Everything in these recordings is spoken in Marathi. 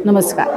नमस्कार.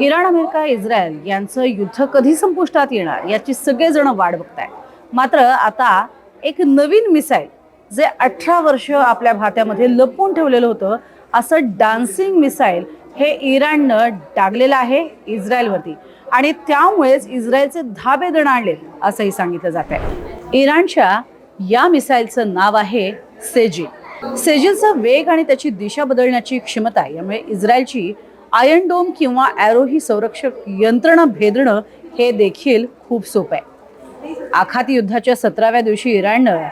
इराण, अमेरिका, इस्रायल यांचं युद्ध कधी संपुष्टात येणार याची सगळेजण वाट बघतायत. मात्र आता एक नवीन मिसाईल जे 18 वर्ष आपल्या भात्यामध्ये लपवून ठेवलेलं होतं, असं डान्सिंग मिसाईल हे इराणनं डागलेलं आहे इस्रायलवरती आणि त्यामुळेच इस्रायलचे धाबे दणाणले असंही सांगितलं जात आहे. इराणच्या या मिसाईलचं नाव आहे सेजिल. सेजिलचा वेग आणि त्याची दिशा बदलण्याची क्षमता यामुळे इस्रायलची आयर्न डोम किंवा ॲरो ही संरक्षक यंत्रणा भेदणं हे देखील खूप सोपं आहे. आखाती युद्धाच्या 17व्या दिवशी इराणनं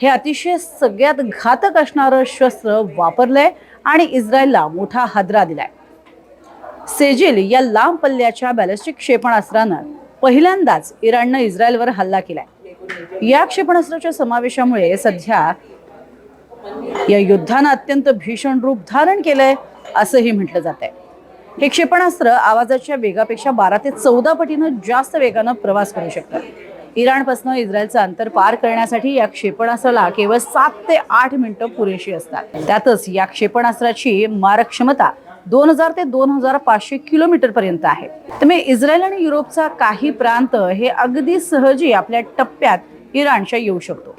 हे अतिशय सगळ्यात घातक असणारं शस्त्र वापरलंय आणि इस्रायलला मोठा हादरा दिलाय. सेजिल या लांब पल्ल्याच्या बॅलिस्टिक क्षेपणास्त्रानं पहिल्यांदाच इराणनं इस्रायलवर हल्ला केलाय. या क्षेपणास्त्राच्या समावेशामुळे सध्या या युद्धानं अत्यंत भीषण रूप धारण केलंय असंही म्हटलं जात आहे. हे क्षेपणास्त्र आवाजाच्या वेगापेक्षा 12 ते 14 पटीनं जास्त वेगानं प्रवास करू शकतं. इराणपासून इस्रायलचं अंतर पार करण्यासाठी या क्षेपणास्त्राला केवळ 7 ते 8 मिनिटं पुरेशी असतात. त्यातच या क्षेपणास्त्राची मारक क्षमता 2000 ते 2500 किलोमीटर पर्यंत आहे. त्यामुळे इस्रायल आणि युरोपचा काही प्रांत हे अगदी सहजी आपल्या टप्प्यात इराणच्या येऊ शकतो.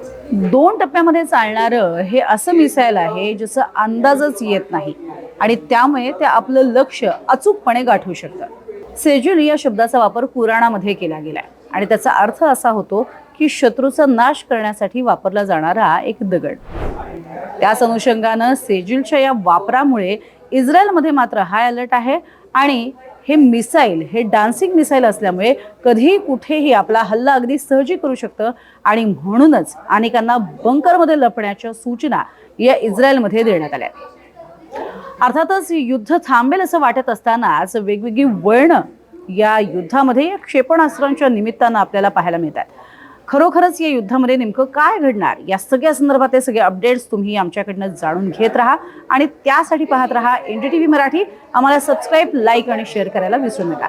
2 टप्प्यामध्ये चालणारं हे असं मिसाईल आहे ज्याचा अंदाजच येत नाही आणि त्यामुळे ते आपलं लक्ष अचूकपणे गाठवू शकतं. सेजिल या शब्दाचा वापर कुराणामध्ये केला गेलाय आणि त्याचा अर्थ असा होतो की शत्रूचा नाश करण्यासाठी वापरला जाणारा एक दगड. त्याच अनुषंगानं सेजिलच्या या वापरामुळे इस्रायलमध्ये मात्र हाय अलर्ट आहे आणि हे मिसाईल हे डान्सिंग मिसाईल असल्यामुळे कधीही कुठेही आपला हल्ला अगदी सहजी करू शकतं आणि म्हणूनच अनेकांना बंकरमध्ये लपण्याच्या सूचना या इस्रायलमध्ये देण्यात आल्या. अर्थातच युद्ध थांबेल असं वाटत असतानाच वेगवेगळी वळणं या युद्धामध्ये या क्षेपणास्त्रांच्या निमित्तानं आपल्याला पाहायला मिळतात. खरोखरच या युद्धामध्ये नेमकं काय घडणार या सगळ्या संदर्भातले सगळे अपडेट्स तुम्ही आमच्याकडनं जाणून घेत राहा आणि त्यासाठी पाहत राहा NDTV मराठी. आम्हाला सबस्क्राईब, लाईक आणि शेअर करायला विसरू नका.